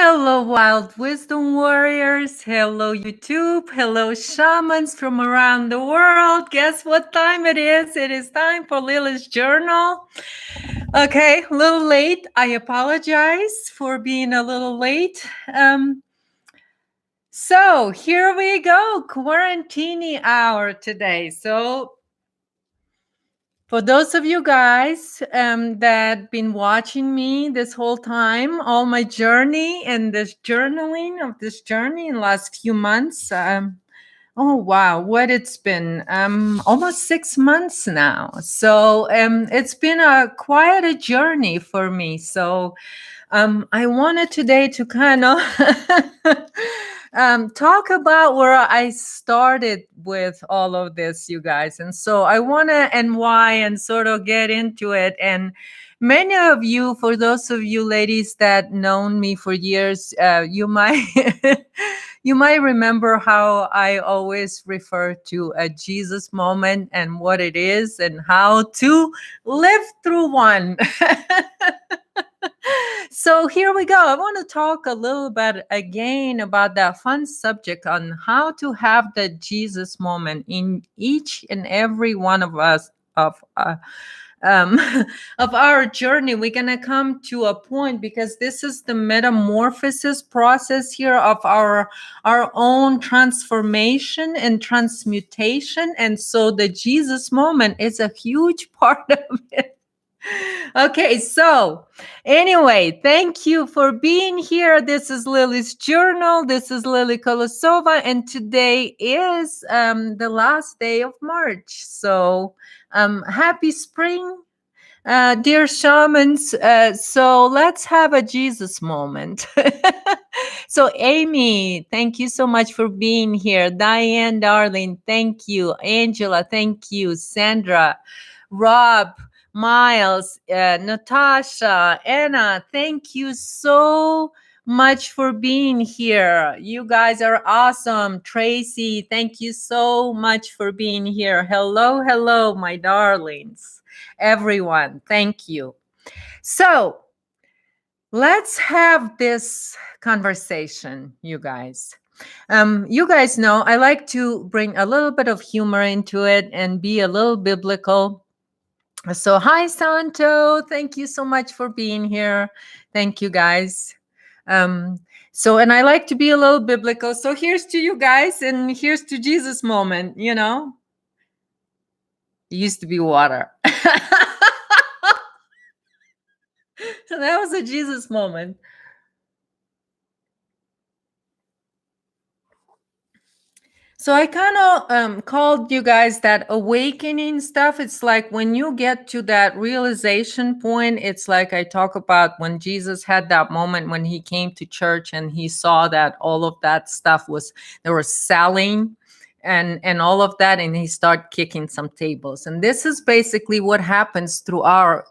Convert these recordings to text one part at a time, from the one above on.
Hello, wild wisdom warriors. Hello, YouTube. Hello, shamans from around the world. Guess what time it is? It is time for Lily's journal. Okay, a little late. I apologize for being a little late. So here we go, quarantini hour today. So for those of you guys that been watching me this whole time, all my journey and this journaling of this journey in the last few months, oh wow, what it's been almost 6 months now. So it's been quite a journey for me. So I wanted today to kind of talk about where I started with all of this, you guys. And so I want to and why and sort of get into it. And many of you, for those of you ladies that known me for years, you might you might remember how I always refer to a Jesus moment and what it is and how to live through one. So here we go. I want to talk a little bit again about that fun subject on how to have the Jesus moment in each and every one of us um, of our journey. We're gonna come to a point because this is the metamorphosis process here of our own transformation and transmutation, and so the Jesus moment is a huge part of it. Okay, so anyway, thank you for being here. This is Lily's journal. This is Lily Kolosova, and today is the last day of March. So happy spring, dear shamans. So let's have a Jesus moment. So Amy, thank you so much for being here. Diane, darling, thank you. Angela, thank you. Sandra, Rob, Miles, Natasha, Anna, thank you so much for being here. You guys are awesome. Tracy, thank you so much for being here. Hello, hello, my darlings. Everyone, thank you. So let's have this conversation, you guys. You guys know I like to bring a little bit of humor into it and be a little biblical. So, hi, Santo. Thank you so much for being here. Thank you, guys. And I like to be a little biblical. So, here's to you guys, and here's to Jesus moment. It used to be water. So, that was a Jesus moment. So I kind of called you guys that awakening stuff. It's like when you get to that realization point, it's like I talk about when Jesus had that moment when he came to church and he saw that all of that stuff they were selling and all of that, and he started kicking some tables. And this is basically what happens through our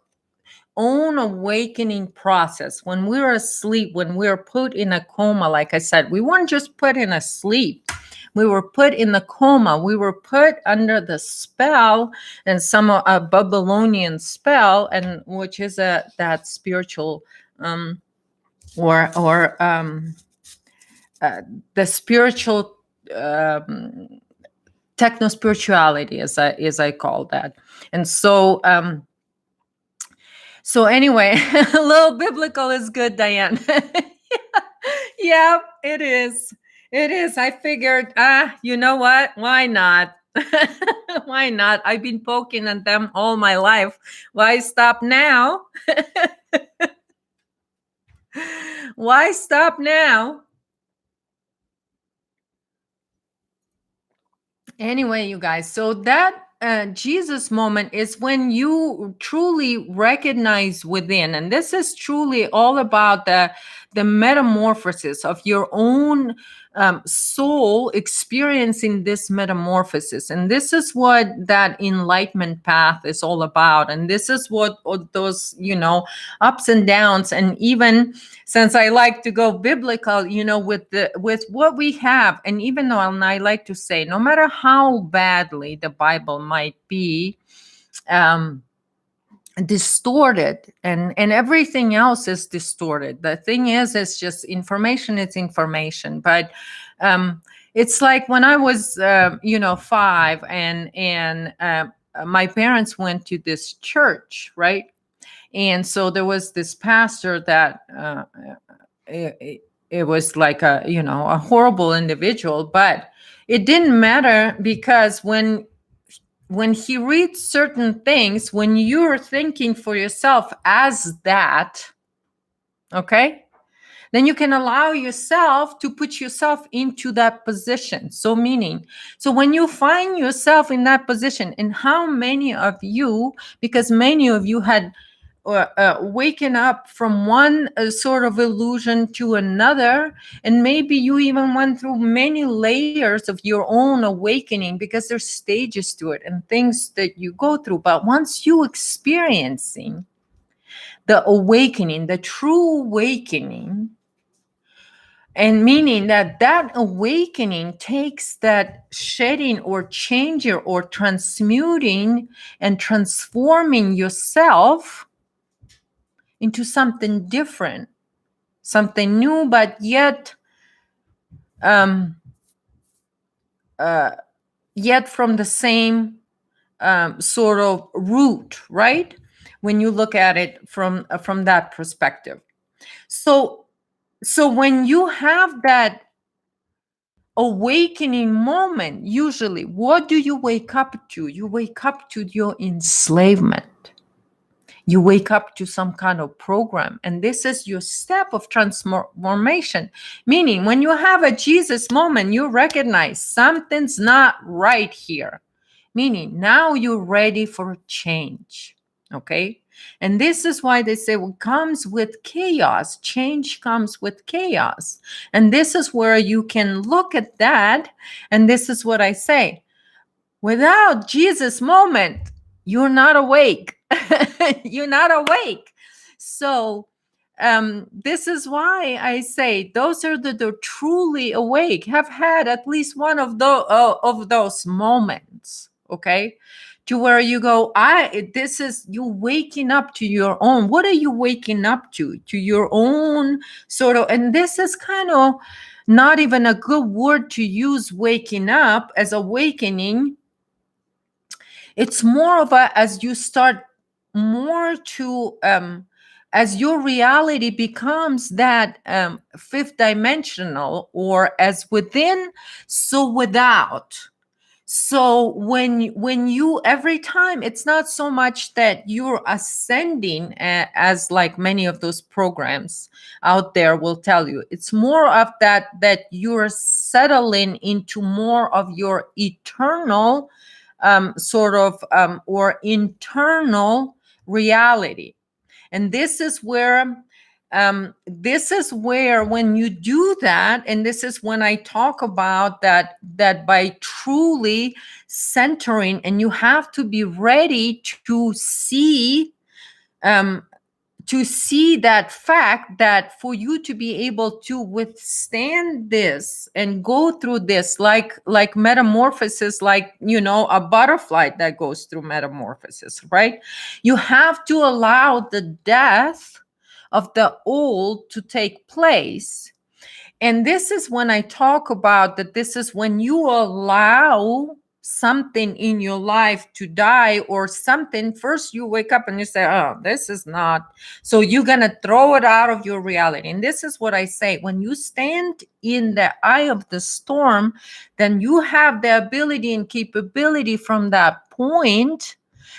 own awakening process. When we're asleep, when we're put in a coma, like I said, we weren't just put in a sleep. We were put in the coma. We were put under the spell, and a Babylonian spell, and which is that spiritual the spiritual techno spirituality, as I call that. And so anyway, a little biblical is good, Diane. Yeah, it is. It is. I figured, you know what? Why not? Why not? I've been poking at them all my life. Why stop now? Why stop now? Anyway, you guys, so that Jesus moment is when you truly recognize within, and this is truly all about the metamorphosis of your own soul experiencing this metamorphosis. And this is what that enlightenment path is all about. And this is what those, ups and downs. And even since I like to go biblical, with what we have, and even though I like to say, no matter how badly the Bible might be, distorted, and everything else is distorted. The thing is, it's just information. It's information. But it's like when I was 5, and my parents went to this church, right? And so there was this pastor that it was like a horrible individual. But it didn't matter, because when he reads certain things, when you're thinking for yourself as that, okay, then you can allow yourself to put yourself into that position. So when you find yourself in that position, and how many of you, because many of you had waken up from one sort of illusion to another, and maybe you even went through many layers of your own awakening, because there's stages to it and things that you go through. But once you experiencing the awakening, the true awakening, and meaning that awakening takes that shedding or changing or transmuting and transforming yourself into something different, something new, but yet from the same sort of root, right? When you look at it from that perspective. So when you have that awakening moment, usually what do you wake up to? You wake up to your enslavement. You wake up to some kind of program, and this is your step of transformation. Meaning, when you have a Jesus moment, you recognize something's not right here. Meaning, now you're ready for change. Okay? And this is why they say what comes with chaos, change comes with chaos. And this is where you can look at that. And this is what I say. Without Jesus moment, you're not awake. You're not awake. So this is why I say those are the truly awake have had at least one of those moments, okay, to where you go, this is you waking up to your own. What are you waking up to your own sort of? And this is kind of not even a good word to use, waking up, as awakening. It's more of a, as you start more to as your reality becomes that fifth dimensional, or as within, so without. So when you, every time, it's not so much that you're ascending, as like many of those programs out there will tell you. It's more of that you're settling into more of your eternal sort of or internal reality. And this is where when you do that, and this is when I talk about that by truly centering, and you have to be ready to see that fact, that for you to be able to withstand this and go through this, like metamorphosis, like a butterfly that goes through metamorphosis, right? You have to allow the death of the old to take place. And this is when I talk about that, this is when you allow something in your life to die, or something. First you wake up and you say, oh, this is not, so you're gonna throw it out of your reality. And this is what I say, when you stand in the eye of the storm, then you have the ability and capability from that point,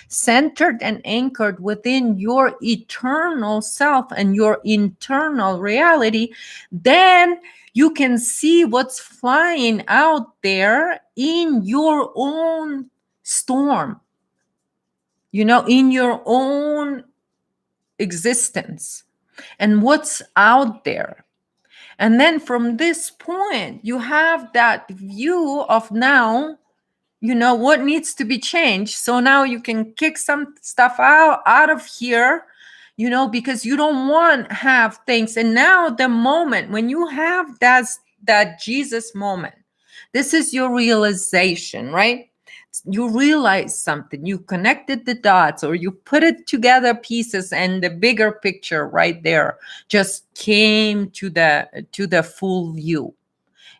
centered and anchored within your eternal self and your internal reality. Then you can see what's flying out there in your own storm, in your own existence, and what's out there. And then from this point, you have that view of now, what needs to be changed. So now you can kick some stuff out of here, because you don't want have things. And now the moment when you have that Jesus moment, this is your realization, right? You realize something, you connected the dots, or you put it together pieces, and the bigger picture right there just came to the full view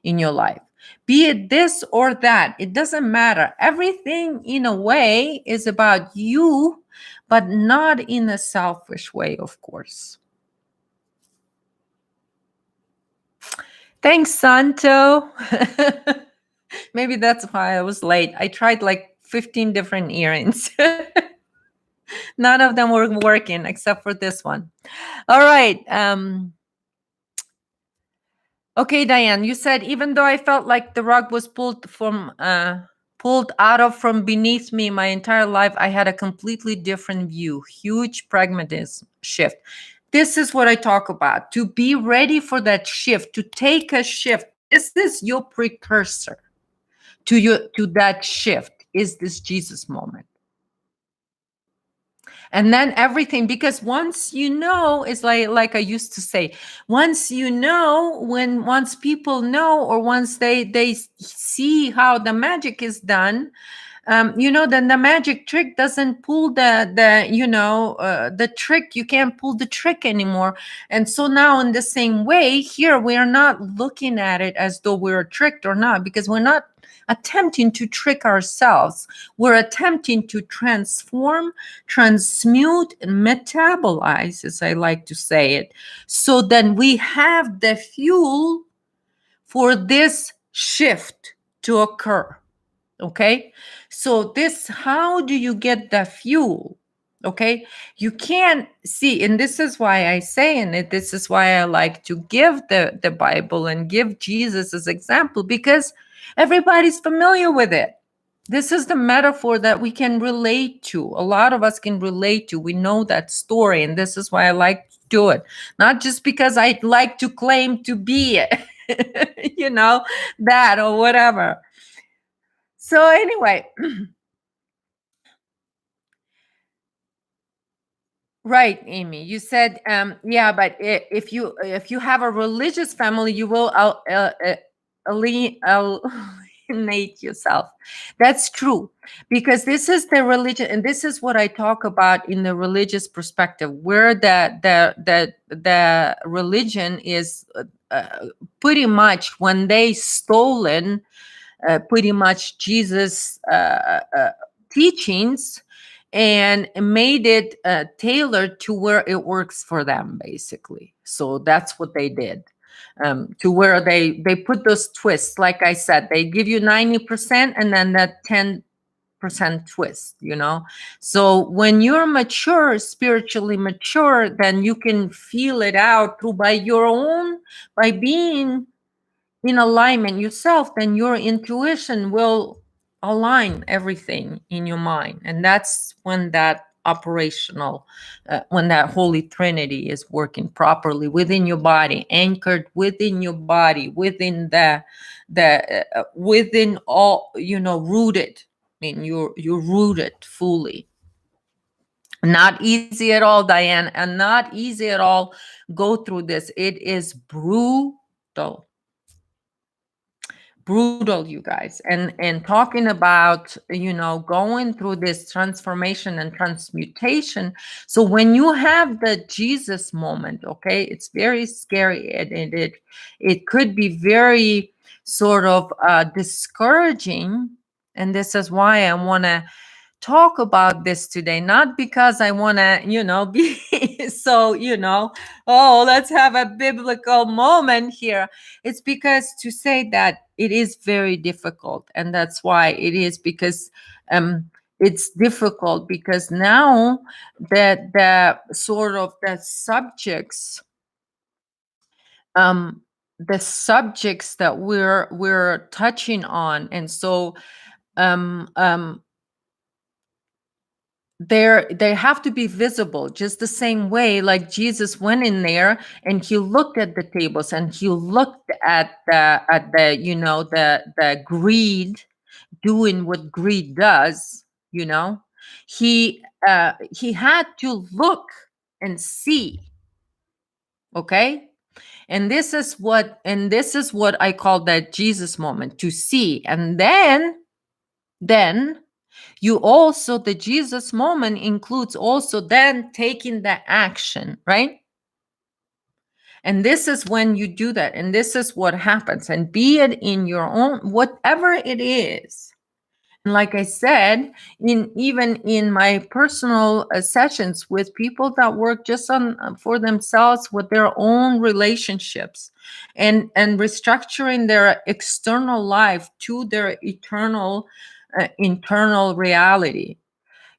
in your life. Be it this or that, it doesn't matter. Everything in a way is about you, but not in a selfish way, of course. Thanks, Santo. Maybe that's why I was late. I tried like 15 different earrings. None of them were working except for this one. All right. Okay, Diane, you said even though I felt like the rug was pulled out of from beneath me my entire life, I had a completely different view. Huge pragmatism shift. This is what I talk about. To be ready for that shift, to take a shift. This is your precursor to that shift. Is this Jesus moment? And then everything, because once you know, it's like I used to say, once you know, once people know, or once they see how the magic is done, then the magic trick doesn't pull the trick. You can't pull the trick anymore. And so now, in the same way, here we are not looking at it as though we're tricked or not, because we're not attempting to trick ourselves. We're attempting to transform, transmute, and metabolize, as I like to say it. So then we have the fuel for this shift to occur. Okay, so how do you get the fuel? Okay, you can't see, and this is why I say in it, this is why I like to give the Bible and give Jesus as example, because everybody's familiar with it. This is the metaphor that we can relate to. A lot of us can relate to. We know that story, and this is why I like to do it. Not just because I like to claim to be it, that or whatever. So anyway, right, Amy, you said, yeah, but if you have a religious family, you will alienate yourself. That's true, because this is the religion, and this is what I talk about in the religious perspective, where the religion is pretty much when they stolen pretty much Jesus' teachings and made it tailored to where it works for them, basically. So that's what they did. To where they put those twists. Like I said, they give you 90% and then that 10% twist, So when you're mature, spiritually mature, then you can feel it out by being in alignment yourself, then your intuition will align everything in your mind. And that's when that when that Holy Trinity is working properly within your body, anchored within your body, within within all, rooted. I mean, you're rooted fully. Not easy at all, Diane, and not easy at all go through this. It is brutal, you guys. And talking about going through this transformation and transmutation. So when you have the Jesus moment, okay, it's very scary, and it could be very sort of discouraging. And this is why I want to talk about this today, not because I want to be so oh, let's have a biblical moment here. It's because to say that it is very difficult, and that's why it is, because it's difficult because now that the sort of the subjects that we're touching on, and so they have to be visible, just the same way like Jesus went in there and he looked at the tables and he looked at the greed doing what greed does. He had to look and see. Okay, and this is what I call that Jesus moment, to see. And then then you also, the Jesus moment includes also then taking the action, right? And this is when you do that, and this is what happens. And be it in your own, whatever it is. And like I said, even in my personal sessions with people that work just on for themselves with their own relationships, and restructuring their external life to their eternal internal reality.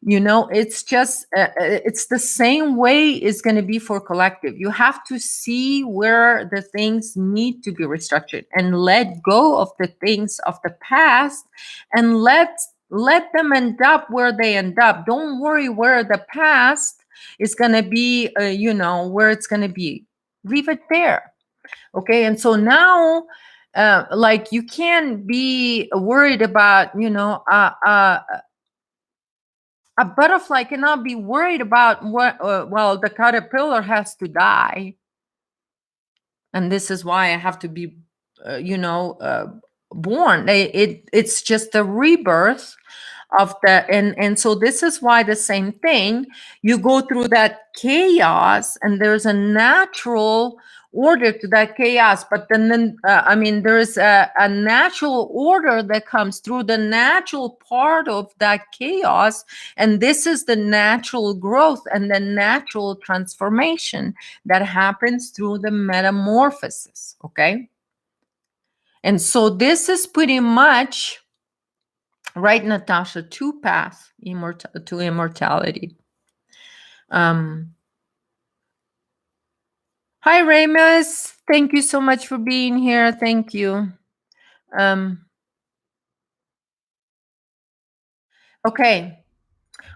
It's just it's the same way it's going to be for collective. You have to see where the things need to be restructured and let go of the things of the past, and let them end up where they end up. Don't worry where the past is going to be, where it's going to be. Leave it there. Okay. And so now, like, you can't be worried about, a butterfly cannot be worried about what, well, the caterpillar has to die. And this is why I have to be, born. It's just a rebirth of the, and so this is why the same thing, you go through that chaos, and there's a natural order to that chaos. But then there's a natural order that comes through the natural part of that chaos, and this is the natural growth and the natural transformation that happens through the metamorphosis. Okay. And so this is pretty much, right, Natasha, two paths to immortality. Hi, Ramus. Thank you so much for being here. Thank you. Okay.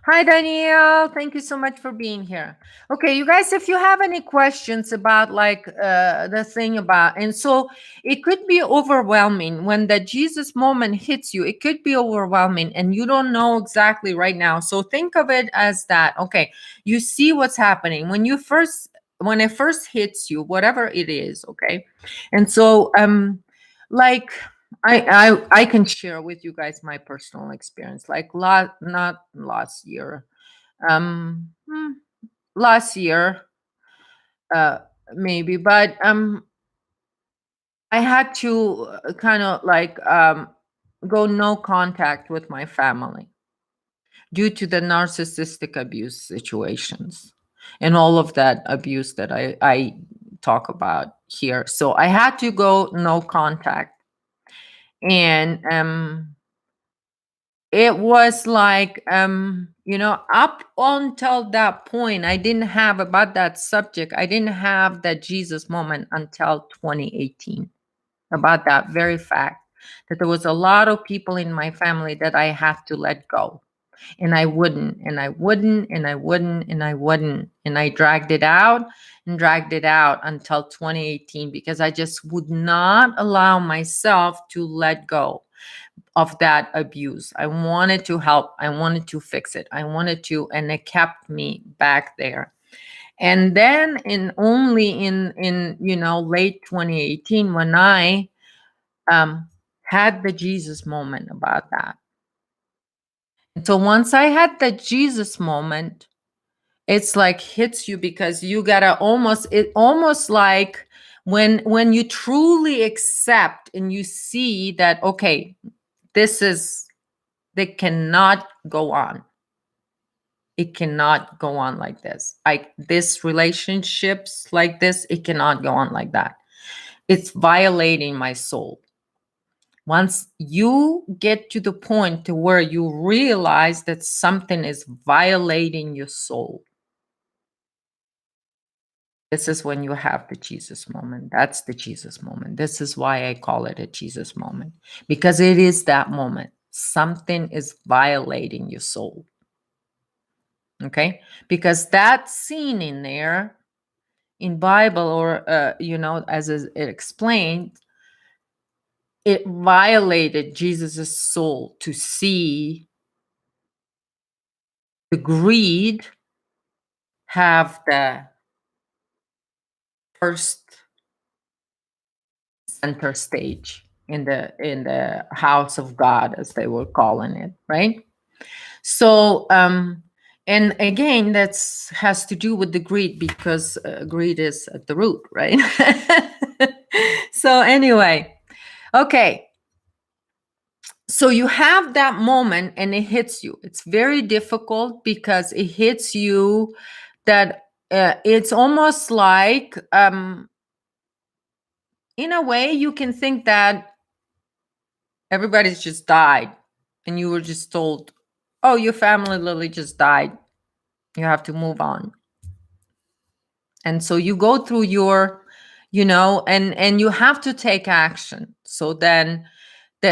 Hi, Danielle. Thank you so much for being here. Okay, you guys, if you have any questions about like the thing about, and so it could be overwhelming when the Jesus moment hits you. It could be overwhelming and you don't know exactly right now. So think of it as that. Okay, you see what's happening when it first hits you, whatever it is. Okay, and so like I can share with you guys my personal experience. Like not last year, um, hmm, last year, uh, maybe, but I had to kind of like go no contact with my family due to the narcissistic abuse situations and all of that abuse that I talk about here. So I had to go no contact, and it was like up until that point, I didn't have about that subject, I didn't have that Jesus moment until 2018, about that very fact that there was a lot of people in my family that I have to let go, and I wouldn't, and I wouldn't, and I wouldn't, and I wouldn't, and I dragged it out and dragged it out until 2018, because I just would not allow myself to let go of that abuse. I wanted to help. I wanted to fix it. I wanted to, and it kept me back there. And then in late 2018, when I had the Jesus moment about that. And so once I had the Jesus moment, it's like hits you, because you gotta almost like when you truly accept and you see that, okay, they cannot go on. It cannot go on like this. This relationships like this, it cannot go on like that. It's violating my soul. Once you get to the point to where you realize that something is violating your soul, this is when you have the Jesus moment. That's the Jesus moment. This is why I call it a Jesus moment, because it is that moment. Something is violating your soul. Okay, because that scene in there in Bible, or as it explained, it violated Jesus's soul to see the greed have the first center stage. in the house of God, as they were calling it, right? So and again, that's has to do with the greed, because greed is at the root, right? So anyway, okay, so you have that moment and it hits you. It's very difficult because it hits you that it's almost like in a way you can think that everybody's just died and you were just told, oh, your family literally just died, you have to move on. And so you go through your, and you have to take action. So then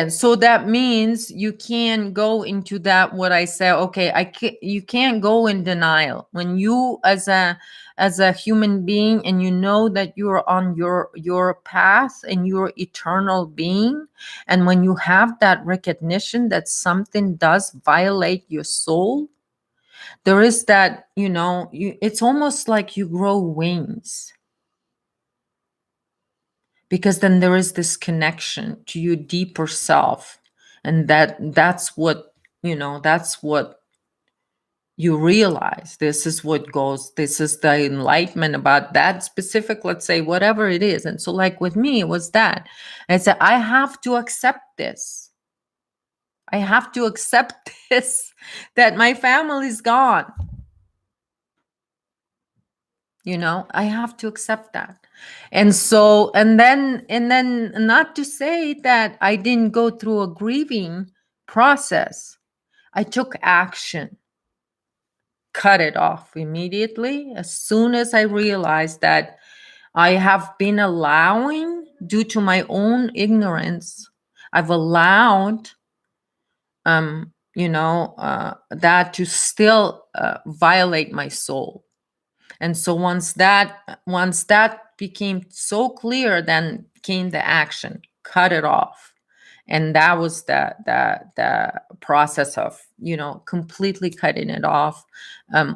so that means you can't go into that, what I say, okay, you can't go in denial when you, as a human being, and you know that you're on your path and you're eternal being, and when you have that recognition that something does violate your soul, there is that, it's almost like you grow wings, because then there is this connection to your deeper self, and that's what you realize. This is the enlightenment about that specific, let's say, whatever it is. And so, like with me, it was that I said, I have to accept this. I have to accept this, that my family's gone. I have to accept that. And so, and then not to say that I didn't go through a grieving process. I took action, cut it off immediately as soon as I realized that I have been allowing, due to my own ignorance, I've allowed that to still violate my soul. And so once that became so clear, then came the action, cut it off. And that was the process of, completely cutting it off,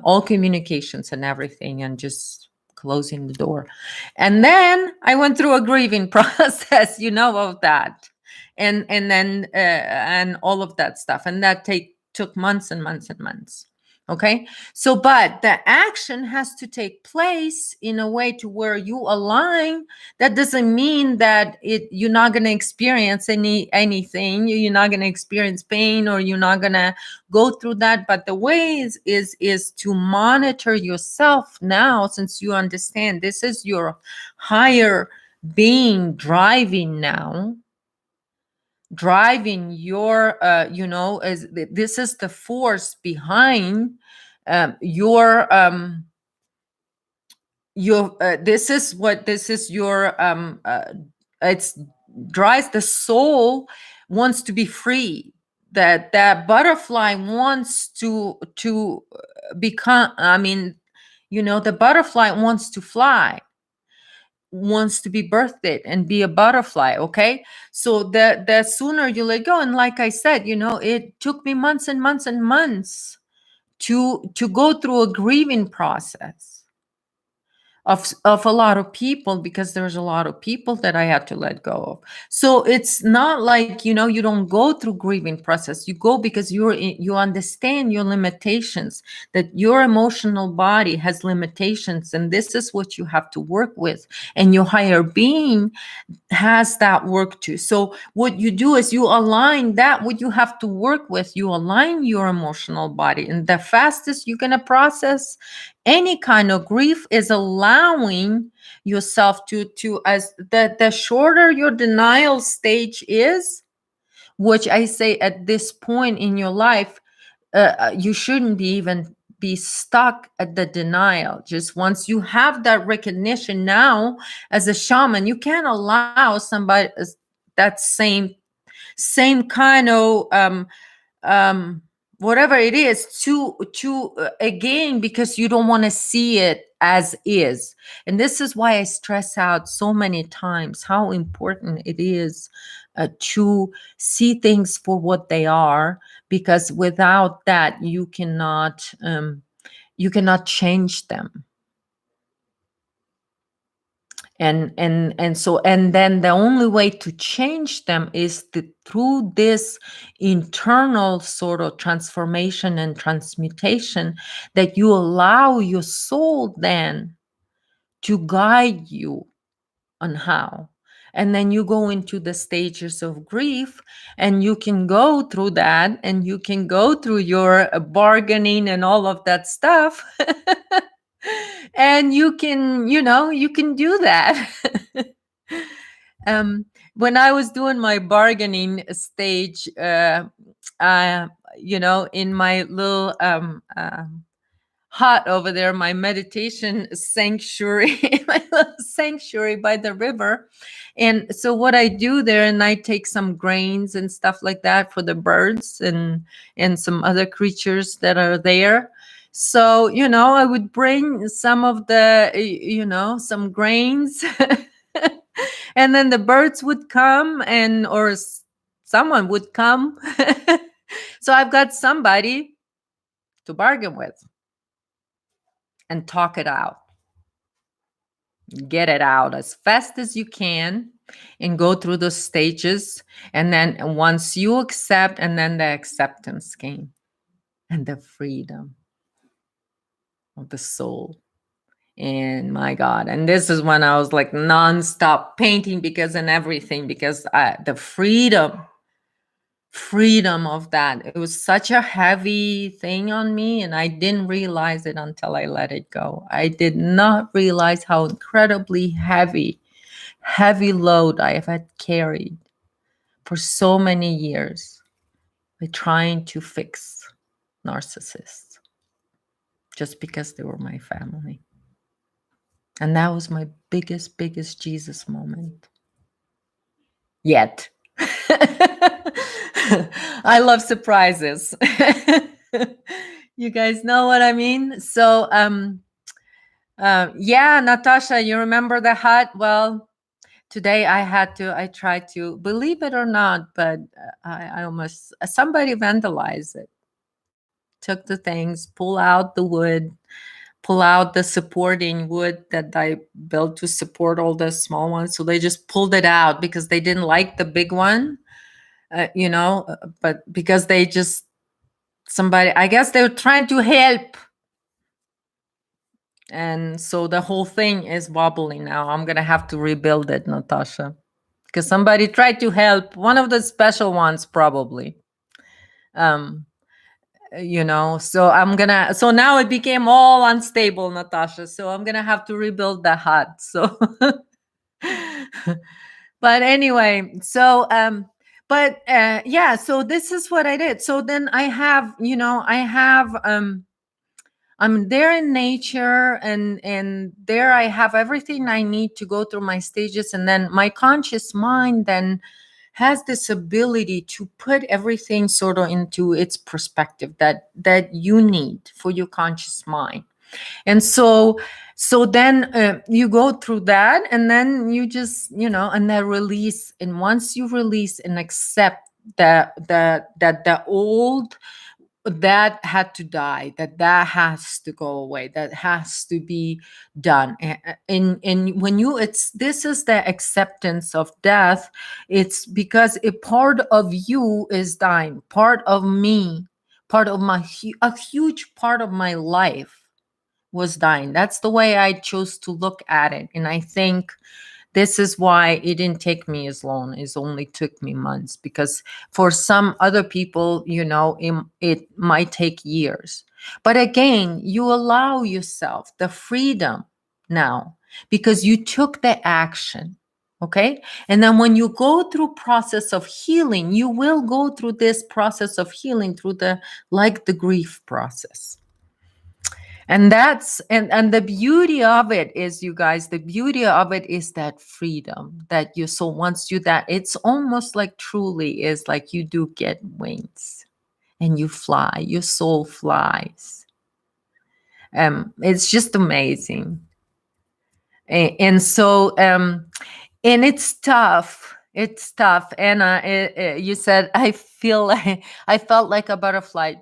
all communications and everything, and just closing the door. And then I went through a grieving process, of that, and all of that stuff, and that took months and months and months. Okay. So, but the action has to take place in a way to where you align. That doesn't mean that you're not going to experience anything. You're not going to experience pain, or you're not going to go through that. But the way is to monitor yourself now, since you understand this is your higher being driving your as this is the force behind your this is your it's drives the soul, wants to be free, that butterfly wants to become, the butterfly wants to fly, wants to be birthed and be a butterfly. Okay, so the sooner you let go, and like I said, it took me months and months and months to go through a grieving process of a lot of people, because there's a lot of people that I had to let go of. So it's not like, you don't go through grieving process. You go because you understand your limitations, that your emotional body has limitations, and this is what you have to work with. And your higher being has that work too. So what you do is you align that, what you have to work with, you align your emotional body. And the fastest you're going to process any kind of grief is allowing yourself to as the shorter your denial stage is, which I say at this point in your life, you shouldn't be stuck at the denial. Just once you have that recognition, now as a shaman, you can't allow somebody that same kind of whatever it is to again, because you don't want to see it as is. And this is why I stress out so many times how important it is to see things for what they are, because without that you cannot change them. And then the only way to change them is through this internal sort of transformation and transmutation, that you allow your soul then to guide you on how. And then you go into the stages of grief, and you can go through that, and you can go through your bargaining and all of that stuff. And you can do that. um, when I was doing my bargaining stage, uh, in my little hut over there, my meditation sanctuary, my little sanctuary by the river. And so what I do there, and I take some grains and stuff like that for the birds and some other creatures that are there. So, I would bring some of the, some grains. And then the birds would come, or someone would come. So I've got somebody to bargain with and talk it out. Get it out as fast as you can and go through those stages. And then once you accept, and then the acceptance came, and the freedom of the soul. And my God, and this is when I was like nonstop painting because the freedom of that, it was such a heavy thing on me, and I didn't realize it until I let it go. I did not realize how incredibly heavy load I have had carried for so many years by trying to fix narcissists just because they were my family. And that was my biggest Jesus moment yet. I love surprises. You guys know what I mean? So, yeah, Natasha, you remember the hut? Well, today I tried to, believe it or not, but I almost, somebody vandalized it. Took the things, pull out the wood, pull out the supporting wood that I built to support all the small ones. So they just pulled it out because they didn't like the big one, but because I guess they were trying to help. And so the whole thing is wobbling now. I'm going to have to rebuild it, Natasha, because somebody tried to help, one of the special ones probably. So now it became all unstable, Natasha. So I'm going to have to rebuild the hut. So, but anyway, so, yeah, so this is what I did. So then I'm there in nature, and there I have everything I need to go through my stages. And then my conscious mind then has this ability to put everything sort of into its perspective that you need for your conscious mind. And so then you go through that, and then you just, and then release. And once you release and accept that the old, that had to die, that has to go away, that has to be done. And when this is the acceptance of death, it's because a part of you is dying, part of me, part of a huge part of my life was dying. That's the way I chose to look at it. And I think this is why it didn't take me as long. It only took me months, because for some other people, it might take years. But again, you allow yourself the freedom now because you took the action. Okay. And then when you go through process of healing, you will go through this process of healing through the grief process. And and the beauty of it is, you guys, the beauty of it is that freedom that you, so once you that, it's almost like truly is like you do get wings and you fly, your soul flies. It's just amazing. And so and it's tough. It's tough. And you said, I felt like a butterfly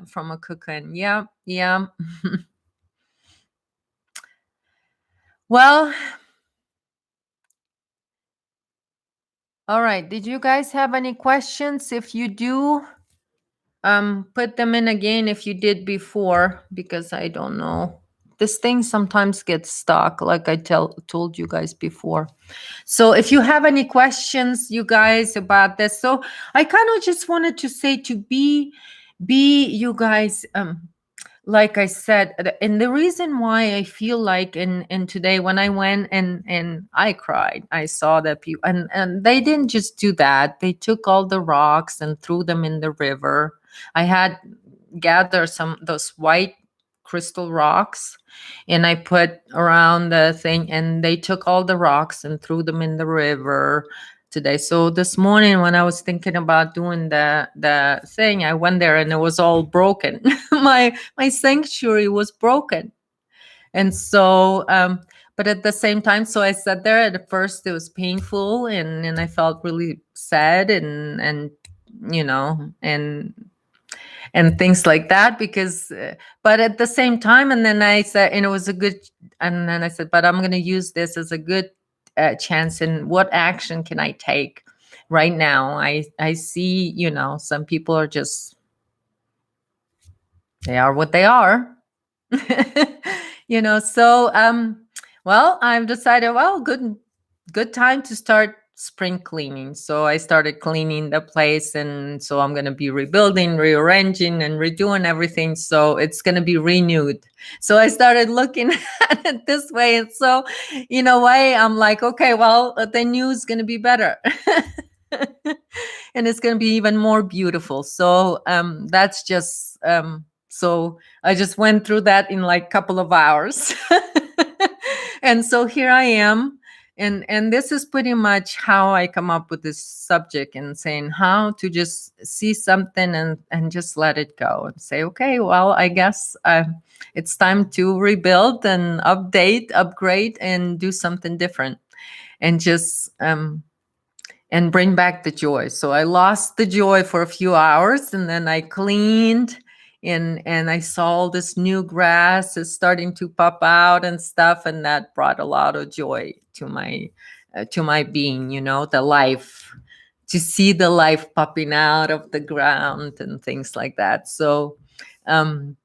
from a cocoon. Yeah. Yeah. Well, All right. Did you guys have any questions? If you do, put them in again if you did before, because I don't know. This thing sometimes gets stuck, like I told you guys before. So if you have any questions, you guys, about this, so I kind of just wanted to say to be you guys, like I said, and the reason why I feel like in today when I went and I cried, I saw that people, and they didn't just do that. They took all the rocks and threw them in the river. I had gathered some those white crystal rocks, and I put around the thing, and they took all the rocks and threw them in the river today. So this morning when I was thinking about doing the thing, I went there and it was all broken. My sanctuary was broken. And so but at the same time, so I sat there. At first it was painful, and I felt really sad, and you know, and things like that, because but at the same time, and then I said, and it was a good, and then I said, but I'm going to use this as a good chance, and what action can I take right now? I see, some people are just, they are what they are. So well, I've decided, well, good time to start spring cleaning. So I started cleaning the place, and so I'm going to be rebuilding, rearranging, and redoing everything, so it's going to be renewed. So I started looking at it this way, and so in a way I'm like, okay, well, the new is going to be better. And it's going to be even more beautiful. So that's just so I just went through that in like a couple of hours. And so here I am. And this is pretty much how I come up with this subject, and saying how to just see something and just let it go and say, okay, well, I guess it's time to rebuild and update, upgrade, and do something different, and just and bring back the joy. So I lost the joy for a few hours, and then I cleaned, and I saw all this new grass is starting to pop out and stuff, and that brought a lot of joy to my being, the life, to see the life popping out of the ground and things like that. Um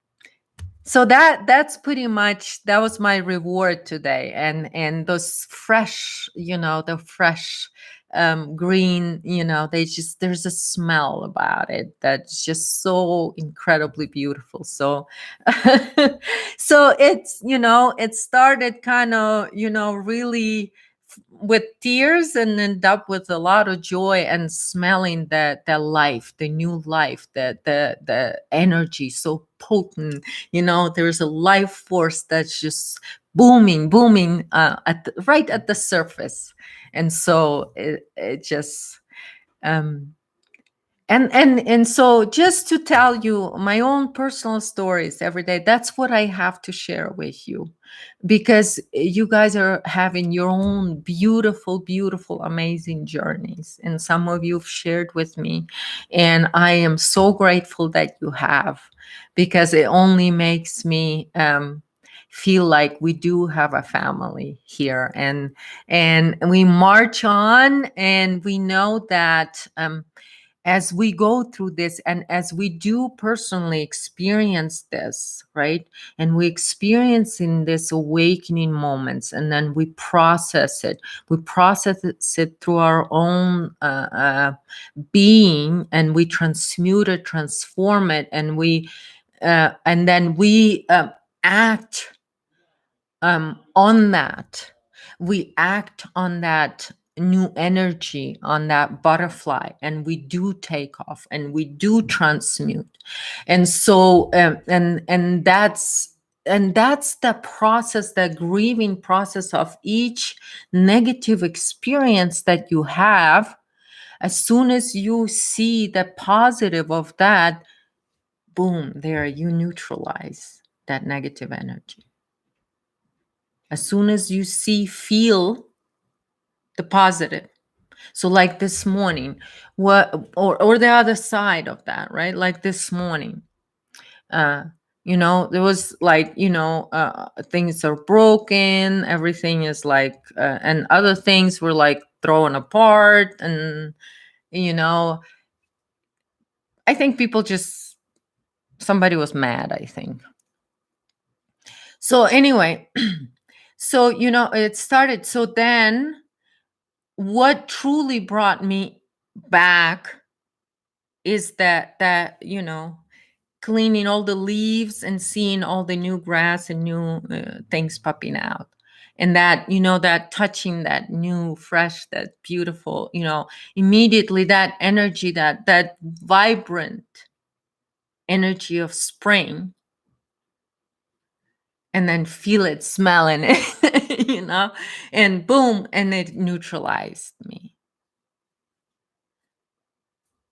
so that's pretty much, that was my reward today. And those fresh, the fresh green, they just, there's a smell about it that's just so incredibly beautiful. So so it's, it started kind of, really with tears, and end up with a lot of joy, and smelling the life, the new life, the energy so potent. There's a life force that's just booming right at the surface. And so it just um and so, just to tell you my own personal stories every day, that's what I have to share with you, because you guys are having your own beautiful, amazing journeys, and some of you have shared with me, and I am so grateful that you have, because it only makes me feel like we do have a family here, and we march on, and we know that as we go through this, and as we do personally experience this, right? And we experience in this awakening moments, and then we process it. We process it through our own being, and we transmute it, transform it, and then we act on that. We act on that new energy, on that butterfly, and we do take off, and we do transmute. And so and that's the process, the grieving process of each negative experience that you have. As soon as you see the positive of that, boom, there you neutralize that negative energy. As soon as you feel the positive. So like this morning, what or the other side of that, right? Like this morning, There was like, things are broken, everything is like, and other things were like thrown apart. And, I think people just, somebody was mad, I think. So anyway, so, it started. So then what truly brought me back is that cleaning all the leaves and seeing all the new grass and new things popping out, and that touching that new fresh, that beautiful, immediately that energy, that vibrant energy of spring, and then feel it, smelling it, and boom, and it neutralized me.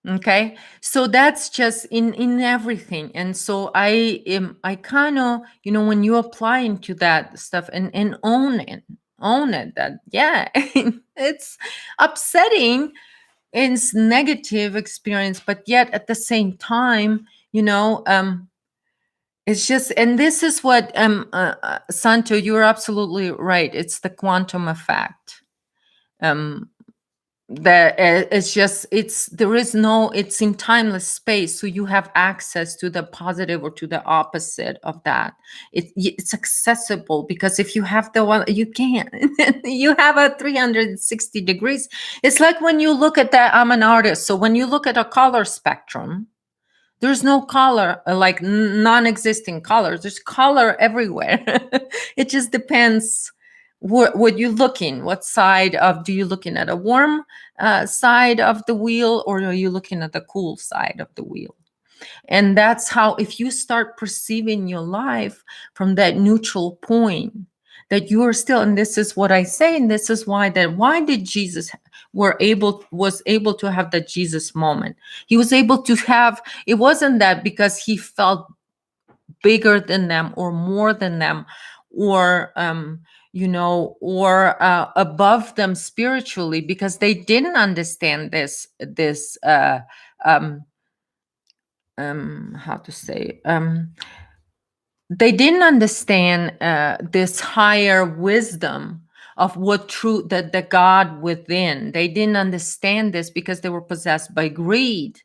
Okay, so that's just in everything. And so I kind of, when you apply into that stuff and own it, that yeah, it's upsetting, it's negative experience, but yet at the same time, it's just, and this is what Santo, you're absolutely right, it's the quantum effect. That it's just, it's in timeless space, so you have access to the positive or to the opposite of that. It's accessible, because if you have the one, you can't. You have a 360 degrees. It's like when you look at that, I'm an artist, so when you look at a color spectrum, there's no color, like non-existing colors. There's color everywhere. It just depends what you're looking. What side of, do you looking at a warm side of the wheel, or are you looking at the cool side of the wheel? And that's how, if you start perceiving your life from that neutral point, that you are still, and this is what I say, and this is why did Jesus was able to have that Jesus moment. He was able to have, it wasn't that because he felt bigger than them or more than them, or above them spiritually, because they didn't understand this how to say, they didn't understand this higher wisdom of what true, that the God within. They didn't understand this because they were possessed by greed.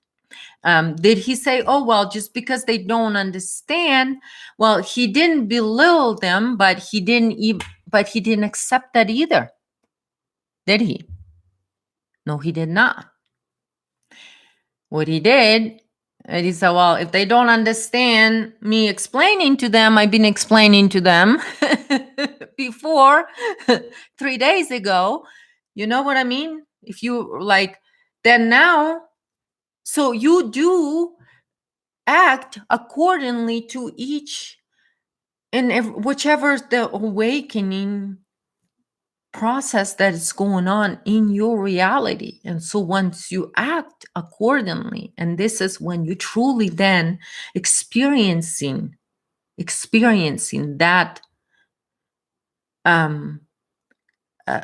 Did he say, oh, well, just because they don't understand? Well, he didn't belittle them, but he didn't accept that either. Did he? No, he did not. What he did, and he said, well, if they don't understand me explaining to them, I've been explaining to them before 3 days ago. You know what I mean? If you like, then now, so you do act accordingly to each and whichever the awakening process that is going on in your reality. And so once you act accordingly, and this is when you truly then experiencing that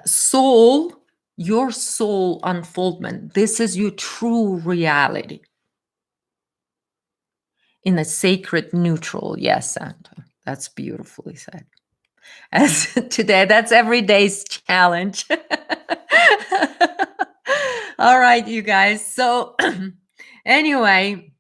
soul, your soul unfoldment. This is your true reality in a sacred neutral. Yes, Santa, that's beautifully said. As today, that's every day's challenge. All right, you guys. So anyway,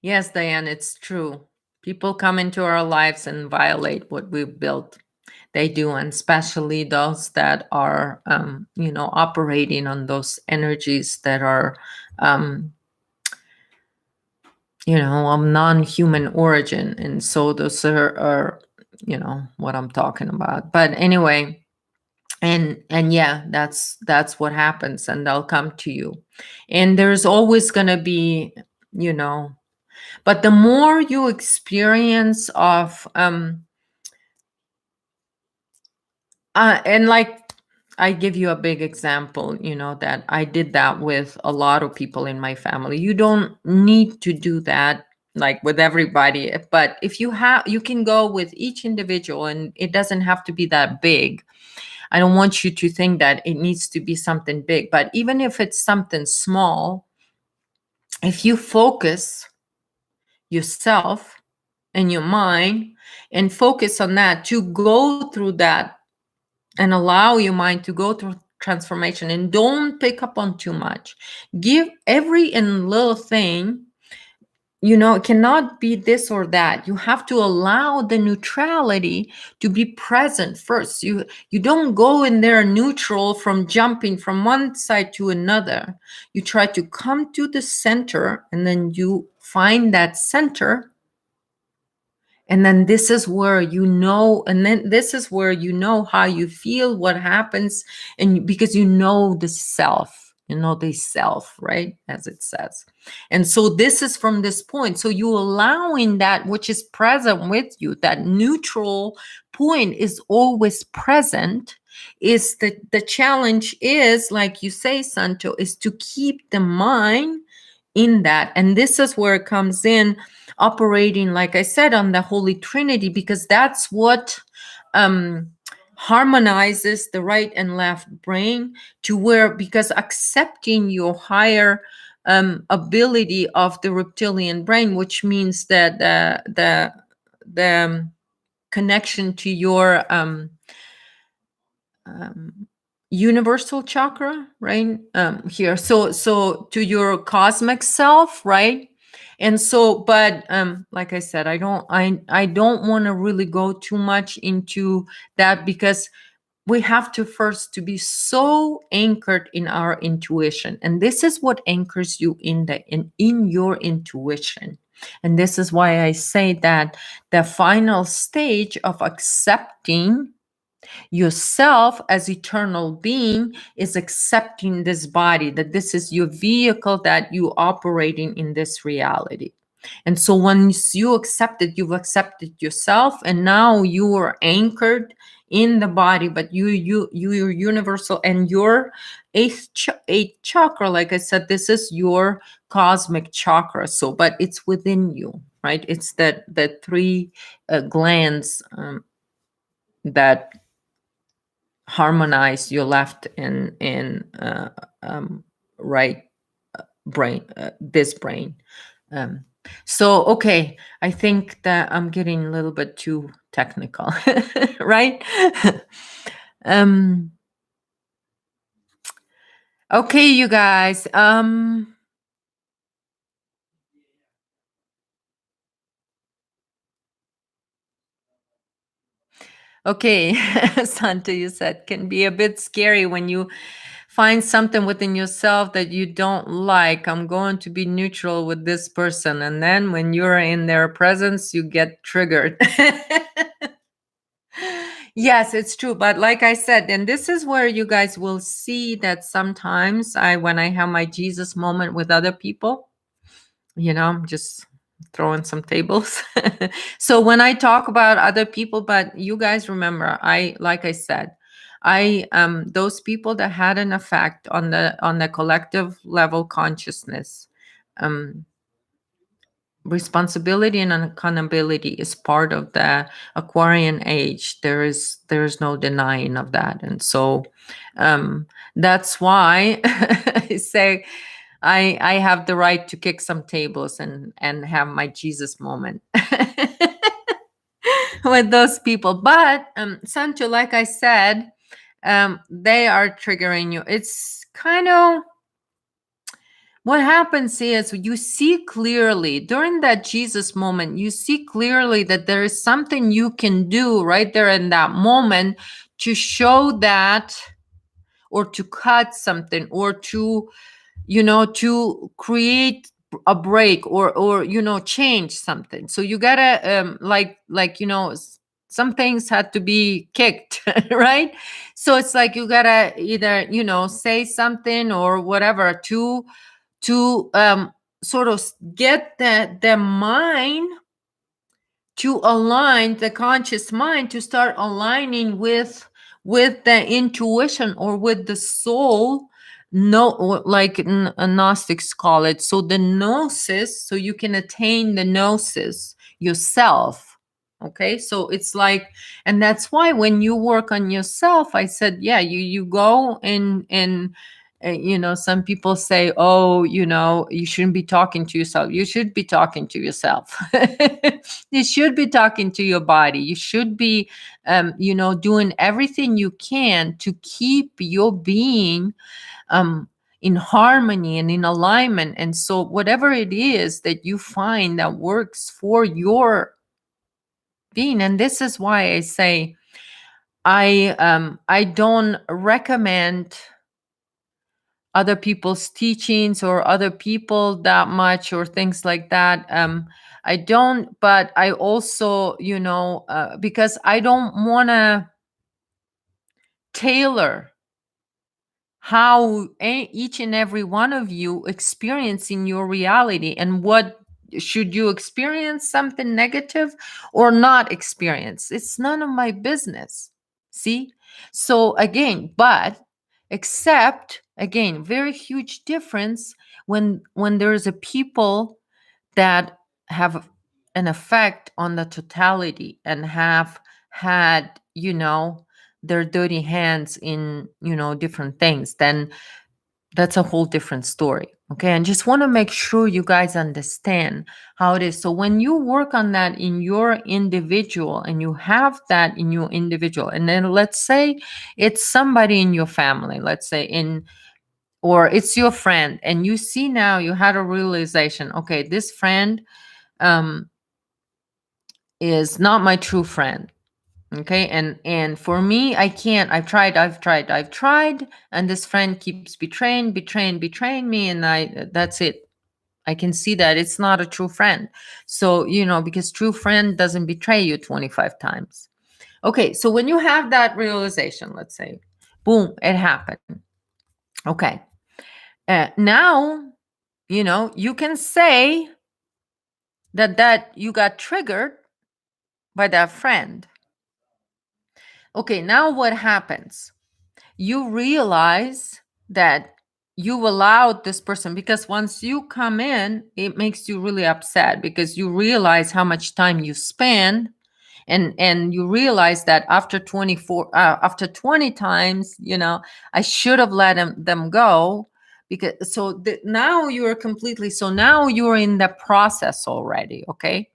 yes, Diane, it's true. People come into our lives and violate what we've built. They do, and especially those that are, operating on those energies that are, of non-human origin. And so those are what I'm talking about. But anyway, and yeah, that's what happens, and they'll come to you, and there's always going to be, but the more you experience of and like, I give you a big example, that I did that with a lot of people in my family. You don't need to do that like with everybody, but if you can go with each individual, and it doesn't have to be that big. I don't want you to think that it needs to be something big, but even if it's something small, if you focus yourself and your mind and focus on that, to go through that and allow your mind to go through transformation, and don't pick up on too much. Give every and little thing, it cannot be this or that. You have to allow the neutrality to be present first. You don't go in there neutral from jumping from one side to another. You try to come to the center, and then you find that center. And then this is where this is where how you feel, what happens, and because the self, the self, right? As it says. And so this is from this point. So you allowing that which is present with you, that neutral point is always present. Is the challenge is, like you say, Santo, is to keep the mind in that. And this is where it comes in, operating, like I said, on the Holy Trinity, because that's what harmonizes the right and left brain to where, because accepting your higher ability of the reptilian brain, which means that the connection to your universal chakra, right here, so to your cosmic self, right? And so, but like I said, I don't want to really go too much into that, because we have to first to be so anchored in our intuition, and this is what anchors you in your intuition. And this is why I say that the final stage of accepting yourself as eternal being is accepting this body, that this is your vehicle, that you operating in this reality. And so once you accept it, you've accepted yourself, and now you are anchored in the body, but you're universal, and your eighth chakra, like I said, this is your cosmic chakra. So, but it's within you, right? It's the three glands that harmonize your left and right brain, this brain. So, okay, I think that I'm getting a little bit too technical, right? Okay, you guys. Okay, Santa, you said can be a bit scary when you find something within yourself that you don't like. I'm going to be neutral with this person. And then when you're in their presence, you get triggered. Yes, it's true. But like I said, and this is where you guys will see that sometimes when I have my Jesus moment with other people, I'm just throwing some tables. So when I talk about other people, but you guys remember, like I said, those people that had an effect on the collective level consciousness, responsibility and accountability is part of the Aquarian age. There's no denying of that. And so that's why I say I have the right to kick some tables and have my Jesus moment with those people. But Sancho, like I said, they are triggering you. It's kind of what happens is you see clearly during that Jesus moment, you see clearly that there is something you can do right there in that moment to show that, or to cut something, or to to create a break, or change something. So you gotta some things had to be kicked, right? So it's like you gotta either say something or whatever to sort of get the mind to align, the conscious mind to start aligning with the intuition or with the soul. No, like Gnostics call it. So the gnosis, so you can attain the gnosis yourself. Okay, so it's like, and that's why when you work on yourself, I said, yeah, you go and some people say, oh, you shouldn't be talking to yourself. You should be talking to yourself. You should be talking to your body. You should be doing everything you can to keep your being um in harmony and in alignment. And so whatever it is that you find that works for your being, and this is why I say I don't recommend other people's teachings or other people that much or things like that. I don't, but I also, because I don't want to tailor how each and every one of you experiencing your reality, and what should you experience something negative or not experience. It's none of my business. See? So again, but except again, very huge difference when there's a people that have an effect on the totality and have had, their dirty hands in, different things, then that's a whole different story. Okay. And just want to make sure you guys understand how it is. So when you work on that in your individual and you have that in your individual, and then let's say it's somebody in your family, let's say or it's your friend, and you see now you had a realization, okay, this friend um, is not my true friend. Okay. And for me, I can't. I've tried, and this friend keeps betraying me, and that's it. I can see that it's not a true friend. So, because true friend doesn't betray you 25 times. Okay. So when you have that realization, let's say, boom, it happened. Okay. Now, you can say that you got triggered by that friend. Okay, now what happens? You realize that you allowed this person, because once you come in, it makes you really upset because you realize how much time you spend, and you realize that after 20 times, I should have let them go, because now you're completely, so now you're in the process already. Okay,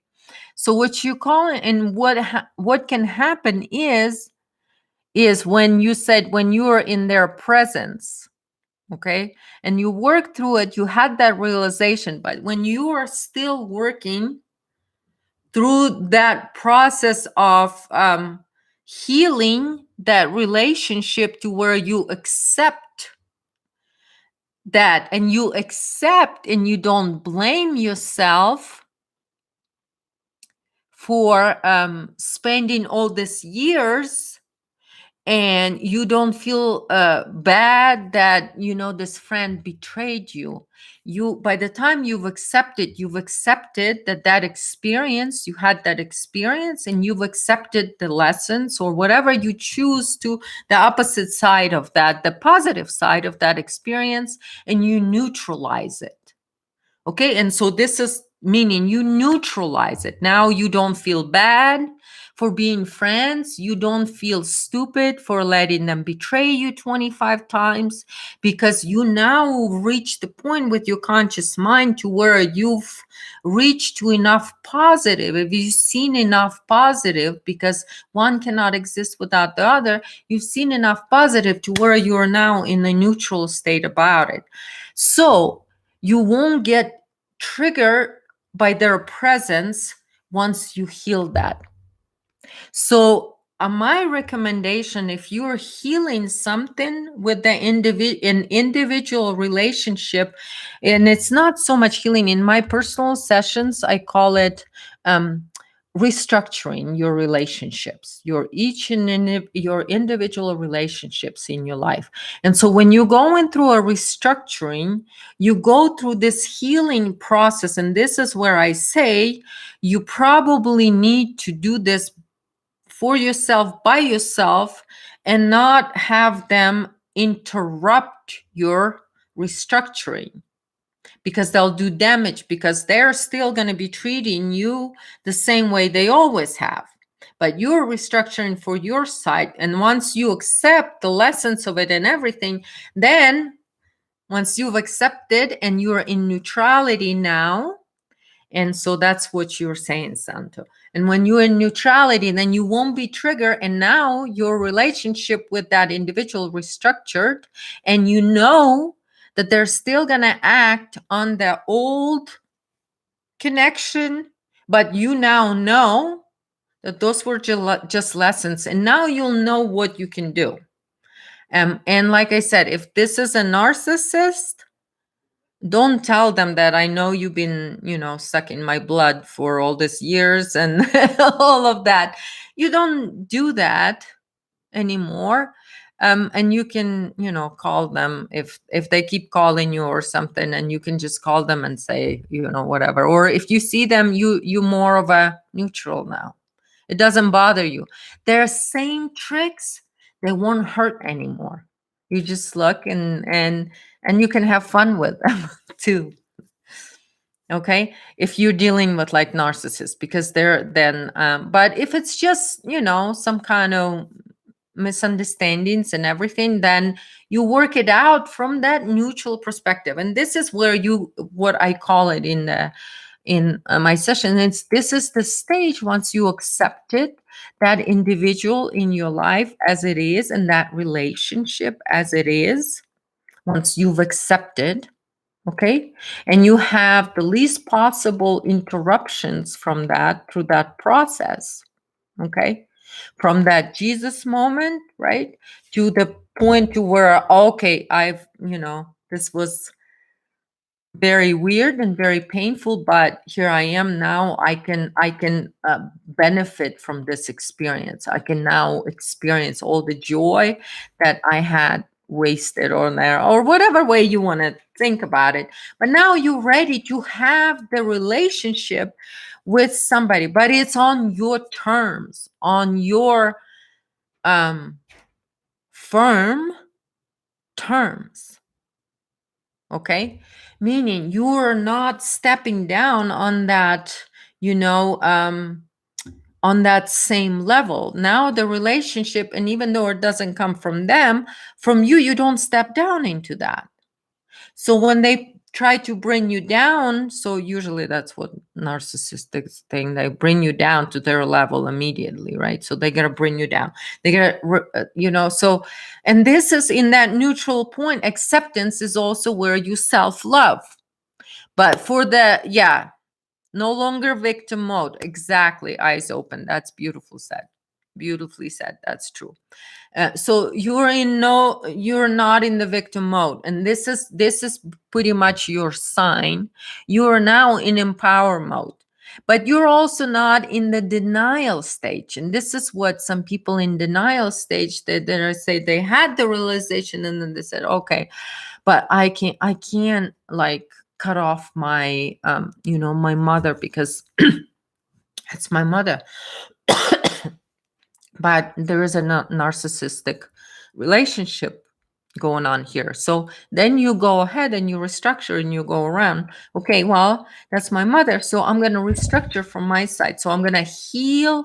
so what you call it, and what can happen is when you said, when you are in their presence, okay, and you work through it, you had that realization, but when you are still working through that process of healing that relationship to where you accept that, and you accept and you don't blame yourself for spending all these years, and you don't feel bad that this friend betrayed you by the time you've accepted that experience, you had that experience, and you've accepted the lessons or whatever you choose to, the opposite side of that, the positive side of that experience, and you neutralize it. Okay, and so this is meaning you neutralize it. Now you don't feel bad for being friends. You don't feel stupid for letting them betray you 25 times, because you now reach the point with your conscious mind to where you've reached to enough positive. If you've seen enough positive, because one cannot exist without the other, you've seen enough positive to where you're now in a neutral state about it. So you won't get triggered by their presence once you heal that. So my recommendation, if you're healing something with the individual relationship, and it's not so much healing, in my personal sessions, I call it restructuring your relationships, your individual relationships in your life. And so when you're going through a restructuring, you go through this healing process, and this is where I say you probably need to do this for yourself, by yourself, and not have them interrupt your restructuring, because they'll do damage, because they're still going to be treating you the same way they always have. but you're restructuring for your side. And once you accept the lessons of it and everything, then once you've accepted and you're in neutrality now, and so that's what you're saying, Santo. And when you're in neutrality, then you won't be triggered. And now your relationship with that individual restructured, and you know that they're still going to act on the old connection, but you now know that those were just lessons. And now you'll know what you can do. And like I said, if this is a narcissist, don't tell them that I know you've been, sucking my blood for all these years and all of that. You don't do that anymore. And you can, call them if they keep calling you or something, and you can just call them and say, whatever. Or if you see them, you more of a neutral now. It doesn't bother you. Their same tricks, they won't hurt anymore. You just look and you can have fun with them too. Okay, if you're dealing with like narcissists, because they're then but if it's just some kind of misunderstandings and everything, then you work it out from that neutral perspective. And this is where what I call it in my session, this is the stage once you accept it, that individual in your life as it is, and that relationship as it is. Once you've accepted, okay, and you have the least possible interruptions from that through that process, okay, from that Jesus moment, right, to the point to where, okay, this was very weird and very painful, but here I am now. I can benefit from this experience. I can now experience all the joy that I had wasted on there, or whatever way you want to think about it. But now you're ready to have the relationship with somebody, but it's on your terms, on your firm terms. Okay, meaning you're not stepping down on that, on that same level. Now the relationship, and even though it doesn't come from them, from you, you don't step down into that. So when they try to bring you down, so usually that's what narcissists thing, they bring you down to their level immediately, right? So they're going to bring you down. They're going to, so, and this is in that neutral point. Acceptance is also where you self-love. But for no longer victim mode. Exactly. Eyes open. That's beautifully said. That's true. So you're not in the victim mode, and this is pretty much your sign. You are now in empower mode, but you're also not in the denial stage. And this is what some people in denial stage, they say they had the realization, and then they said, okay, but I can't like cut off my my mother, because it's my mother. But there is a narcissistic relationship going on here. So then you go ahead and you restructure and you go around. Okay, well, that's my mother. So I'm going to restructure from my side. So I'm going to heal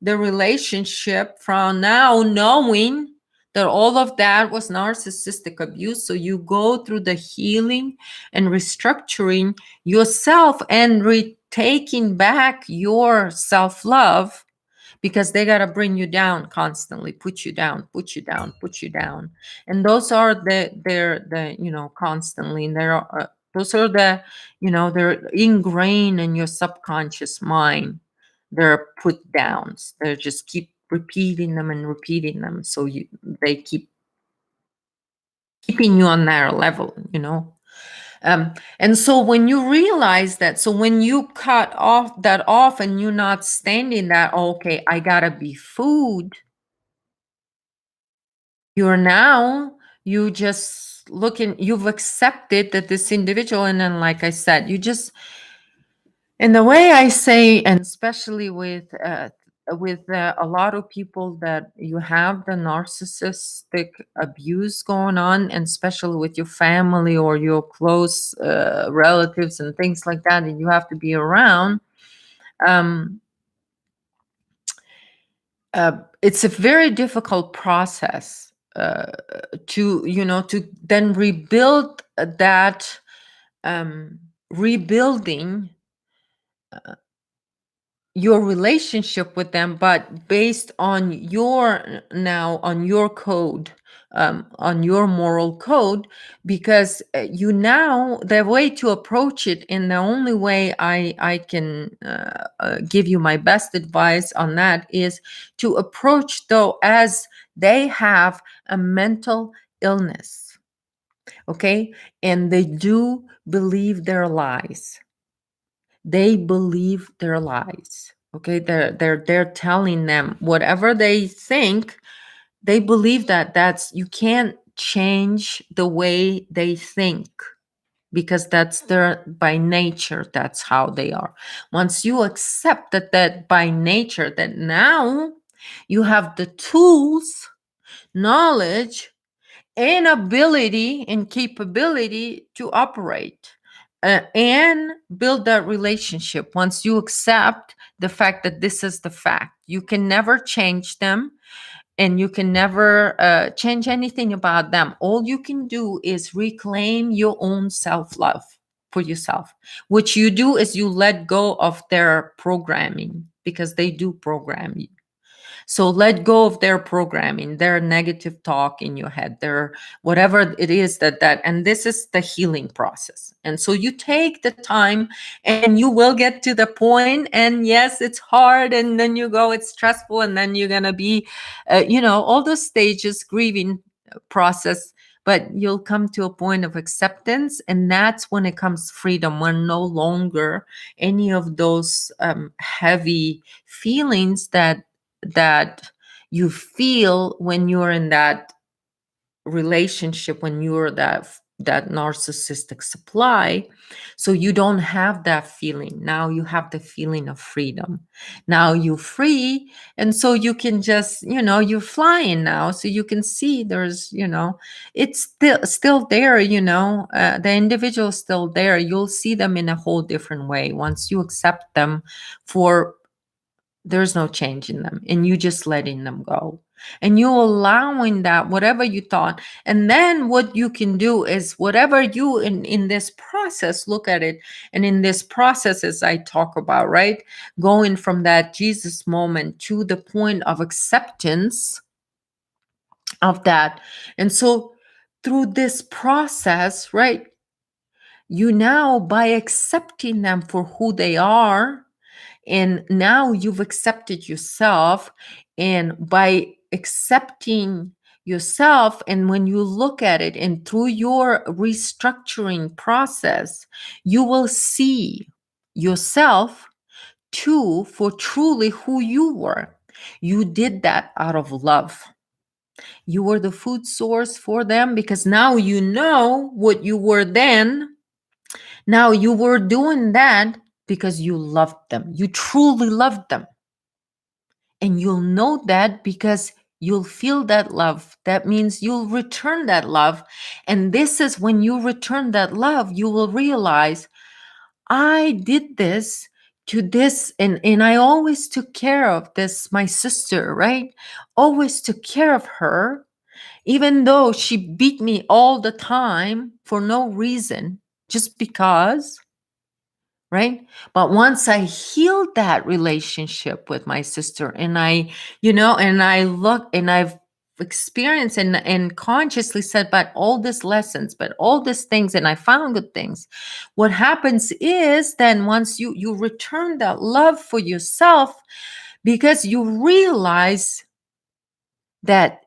the relationship from now, knowing that all of that was narcissistic abuse. So you go through the healing and restructuring yourself and taking back your self-love, because they got to bring you down constantly, put you down. And those are they're constantly, and those are they're ingrained in your subconscious mind. They're put downs. They just keep repeating them and repeating them. So they keep keeping you on their level. And so when you realize that, so when you cut off and you're not standing that, okay, I gotta be food, you just looking, you've accepted that this individual, and then like I said, and the way I say, and especially with a lot of people that you have the narcissistic abuse going on, and especially with your family or your close relatives and things like that, and you have to be around. it's a very difficult process to to then rebuild that, rebuilding your relationship with them, but based on your, now on your code, on your moral code. Because you now, the way to approach it, and the only way I can give you my best advice on that, is to approach though as they have a mental illness, okay, and they do believe their lies. They believe their lies, okay, they're telling them whatever they think. They believe that that's, you can't change the way they think, because that's their, by nature, that's how they are. Once you accept that by nature, that now you have the tools, knowledge, and ability and capability to operate and build that relationship. Once you accept the fact that this is the fact, you can never change them, and you can never change anything about them. All you can do is reclaim your own self-love for yourself. What you do is you let go of their programming, because they do program you. So let go of their programming, their negative talk in your head, their whatever it is and this is the healing process. And so you take the time, and you will get to the point. And yes, it's hard, and then you go, it's stressful, and then you're gonna be, all those stages, grieving process. But you'll come to a point of acceptance, and that's when it comes freedom. When no longer any of those heavy feelings that you feel when you're in that relationship, when you're that narcissistic supply. So you don't have that feeling. Now you have the feeling of freedom. Now you're free, and so you can just, you're flying now. So you can see there's, it's still there. The individual is still there. You'll see them in a whole different way once you accept them for, there's no change in them, and you just letting them go, and you allowing that whatever you thought. And then what you can do is, whatever you in this process, look at it. And in this process, as I talk about, right, going from that Jesus moment to the point of acceptance of that. And so through this process, right, you now, by accepting them for who they are, and now you've accepted yourself. And by accepting yourself, and when you look at it, and through your restructuring process, you will see yourself too for truly who you were. You did that out of love. You were the food source for them, because now you know what you were then. Now you were doing that because you loved them. You truly loved them. And you'll know that because you'll feel that love. That means you'll return that love. And this is when you return that love, you will realize, I did this to this. And I always took care of this, my sister, right? Always took care of her, even though she beat me all the time for no reason, just because. Right. But once I healed that relationship with my sister, and and I look, and I've experienced and consciously said, but all these lessons, but all these things, and I found good things. What happens is, then once you return that love for yourself, because you realize that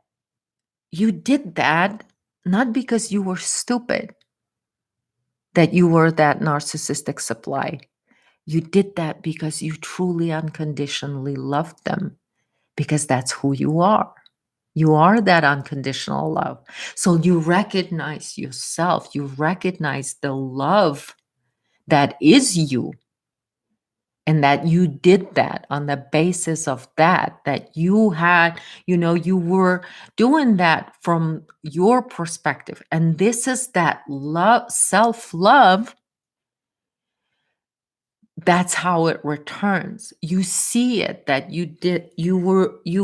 you did that not because you were stupid, that you were that narcissistic supply. You did that because you truly unconditionally loved them, because that's who you are. You are that unconditional love. So you recognize yourself, you recognize the love that is you, and that you did that on the basis of that you had, you were doing that from your perspective. And this is that love, self-love, that's how it returns. You see it, that you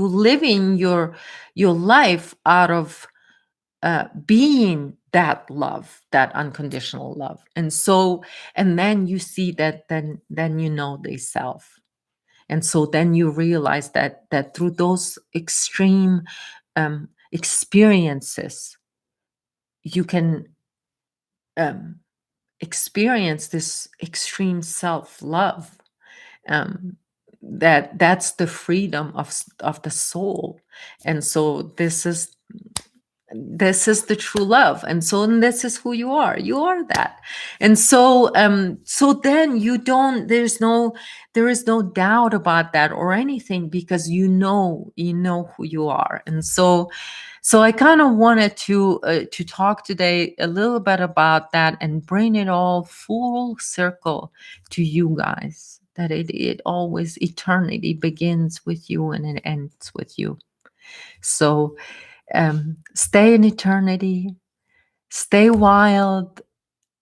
living your life out of being that love, that unconditional love. And so, and then you see that, then you know the self. And so then you realize that through those extreme experiences, you can um, experience this extreme self-love. um, that's the freedom of the soul. And so this is the true love. And so, and this is who you are that. And so so then you don't, there is no doubt about that or anything, because you know who you are. And so, so I kind of wanted to talk today a little bit about that and bring it all full circle to you guys, that it always, eternity begins with you and it ends with you. So stay in eternity, stay wild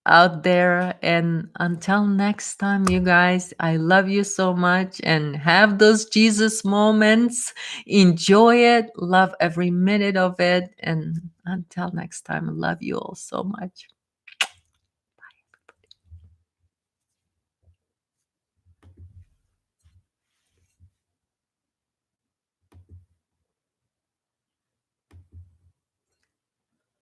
out there. And until next time, you guys, I love you so much, and have those Jesus moments. Enjoy it, love every minute of it. And until next time, I love you all so much.